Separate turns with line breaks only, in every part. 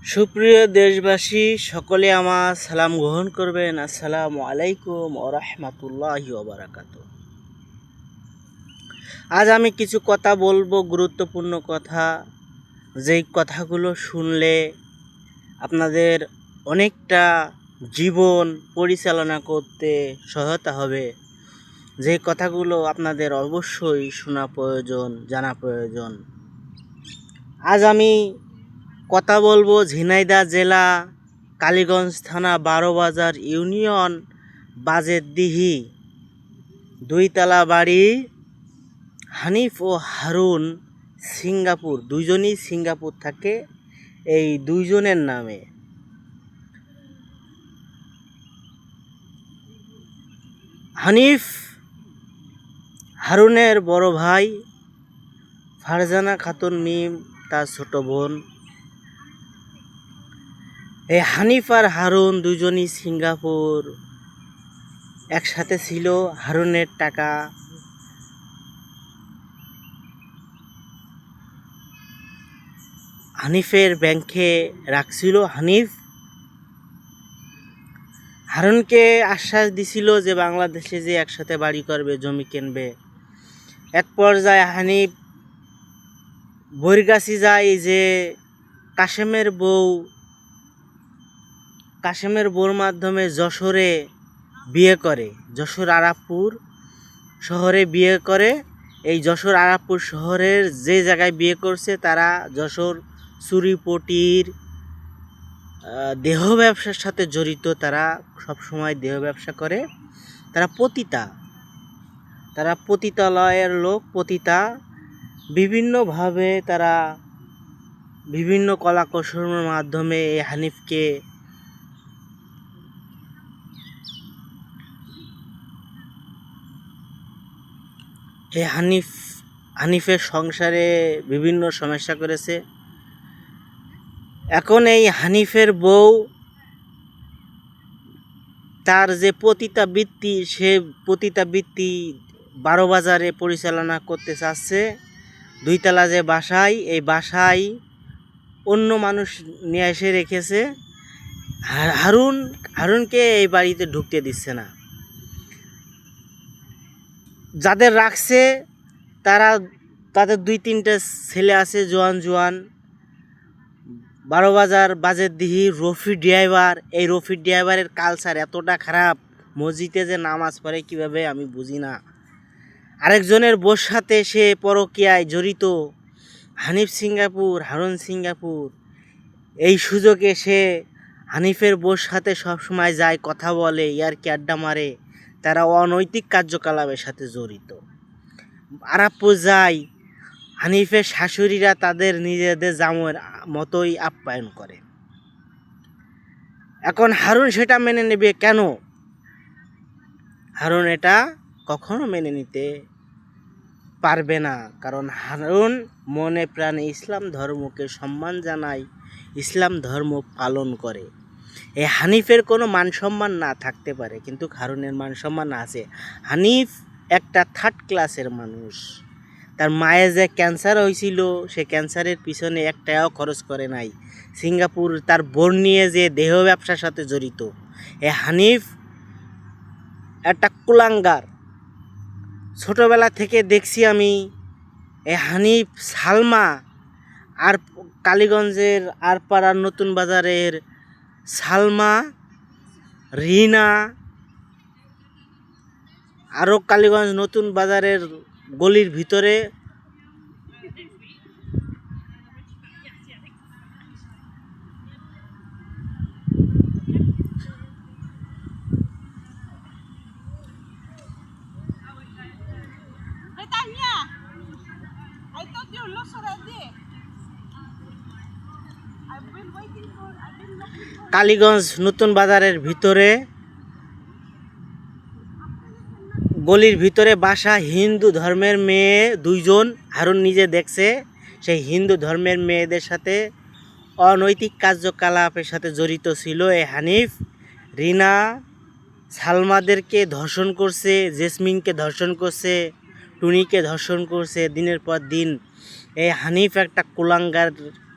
সুপ্রিয় দেশবাসী, সকলে আমার সালাম গ্রহণ করবেন। আসসালামু আলাইকুম ও রহমতুল্লাহি ওয়া বারাকাতুহু। আজ আমি কিছু কথা বলবো, গুরুত্বপূর্ণ কথা, যেই কথাগুলো শুনলে আপনাদের অনেকটা জীবন পরিচালনা করতে সহায়তা হবে। যে কথাগুলো আপনাদের অবশ্যই শোনা প্রয়োজন, জানা প্রয়োজন। আজ আমি কথা বলবো ঝিনাইদহ জেলা কালীগঞ্জ থানা ১২ বাজার ইউনিয়ন বাজেরদিহি দুইতলা বাড়ি হানিফ ও হারুন সিঙ্গাপুর, দুইজনই সিঙ্গাপুর থাকে। এই দুইজনের নামে হানিফ হারুনের বড় ভাই, ফারজানা খাতুন মিম তার ছোট বোন। এই হানিফ আর হারুন দুজনই সিঙ্গাপুর একসাথে ছিল। হারুনের টাকা হানিফের ব্যাংকে রাখছিল। হানিফ হারুনকে আশ্বাস দিছিল যে বাংলাদেশে যে একসাথে বাড়ি করবে, জমি কিনবে। এক পর্যায়ে হানিফ বৈরগাছি যায় যে কাশেমের বউর মাধ্যমে যশোরে বিয়ে করে, যশোর আরাপপুর শহরে বিয়ে করে। এই যশোর আরাপপুর শহরের যে জায়গায় বিয়ে করছে তারা যশোর চুরিপটির দেহ ব্যবসার সাথে জড়িত। তারা সবসময় দেহ ব্যবসা করে। তারা পতিতালয়ের লোক, পতিতা। বিভিন্নভাবে তারা বিভিন্ন কলা কৌশলের মাধ্যমে এই হানিফের সংসারে বিভিন্ন সমস্যা করেছে। এখন এই হানিফের বউ তার যে পতিতাবৃত্তি, সে পতিতাবৃত্তি ১২ বাজারে পরিচালনা করতে চাচ্ছে। দুইতলা যে বাসায়, এই বাসায় অন্য মানুষ নিয়ে এসে রেখেছে। হারুনকে এই বাড়িতে ঢুকতে দিচ্ছে না। যাদের রাখছে তাদের ২-৩টে ছেলে আছে, জোয়ান। ১২ বাজার বাজেরদিহি রফি ড্রাইভার। এই রফি ড্রাইভারের কালচার এতটা খারাপ, মসজিদে যে নামাজ পড়ে কিভাবে আমি বুঝি না। আরেকজনের বউর সাথে সে পরকীয়ায় জড়িত। Hanif Singapore, Harun Singapore. এই সুযোগে সে হানিফের বউর সাথে সবসময় যায়, কথা বলে, ইয়ার্কি আড্ডা মারে। তারা অনৈতিক কার্যকলাপের সাথে জড়িত। আরাপপুর যায়, হানিফের শাশুড়িরা তাদের নিজেদের জামাইয়ের মতোই আপ্যায়ন করে। এখন হারুন সেটা মেনে নেবে কেন? হারুন এটা কখনো মেনে নিতে পারবে না, কারণ হারুন মনে প্রাণে ইসলাম ধর্মকে সম্মান জানায়, ইসলাম ধর্ম পালন করে। এই হানিফের কোনো মান সম্মান না থাকতে পারে, কিন্তু হারুনের মান সম্মান আছে। হানিফ একটা থার্ড ক্লাসের মানুষ। তার মায়ের যে ক্যান্সার হয়েছিল, সে ক্যান্সারের পিছনে ১ টাকাও খরচ করে নাই। সিঙ্গাপুর তার বোন নিয়ে যে দেহ ব্যবসার সাথে জড়িত। এই হানিফ একটা কুলাঙ্গার। ছোটোবেলা থেকে দেখছি আমি এই হানিফ, সালমা, আর কালীগঞ্জের আরপাড়ার নতুন বাজারের সালমা, রিনা, আরও কালীগঞ্জ নতুন বাজারের গলির ভিতরে কালীগঞ্জ নতুন বাজারের ভিতরে গলির ভিতরে বাসা হিন্দু ধর্মের মেয়ে ২জন। হারুন নিজে দেখছে সেই হিন্দু ধর্মের মেয়েদের সাথে অনৈতিক কার্যকলাপের সাথে জড়িত ছিল এই হানিফ। রিনা, সালমাদেরকে ধর্ষণ করছে, জেসমিনকে ধর্ষণ করছে, টুনিকে ধর্ষণ করছে দিনের পর দিন। এই হানিফ একটা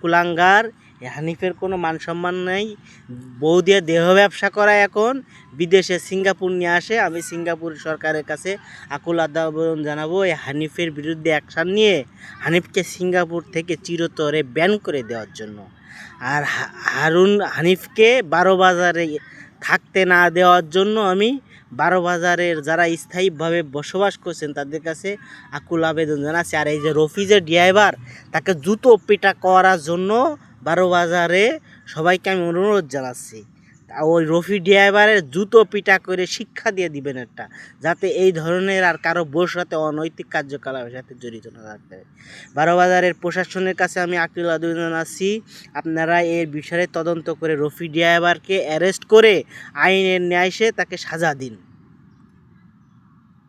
কুলাঙ্গার। এই হানিফের কোনো মান সম্মান নেই, বউ দিয়ে দেহ ব্যবসা করা, এখন বিদেশে সিঙ্গাপুর নিয়ে আসে। আমি সিঙ্গাপুর সরকারের কাছে আকুল আবেদন জানাবো এই হানিফের বিরুদ্ধে অ্যাকশান নিয়ে হানিফকে সিঙ্গাপুর থেকে চিরতরে ব্যান করে দেওয়ার জন্য। আর হানিফকে 12 বাজারে থাকতে না দেওয়ার জন্য আমি 12 বাজারের যারা স্থায়ীভাবে বসবাস করছেন তাদের কাছে আকুল আবেদন জানাচ্ছি। আর এই যে রফিজের ড্রাইভার, তাকে জুতো পিটা করার জন্য 12 বাজারে সবাইকে আমি অনুরোধ জানাচ্ছি, ওই রফি ড্রাইভারের জুতো পিটা করে শিক্ষা দিয়ে দিবেন একটা, যাতে এই ধরনের আর কারো বউর সাথে অনৈতিক কার্যকলাপের সাথে জড়িত না থাকতে হয়। 12 বাজারের প্রশাসনের কাছে আমি আকুল আবেদন জানাচ্ছি, আপনারা এর বিষয়ে তদন্ত করে রফি ড্রাইভারকে অ্যারেস্ট করে আইনের ন্যায় তাকে সাজা দিন।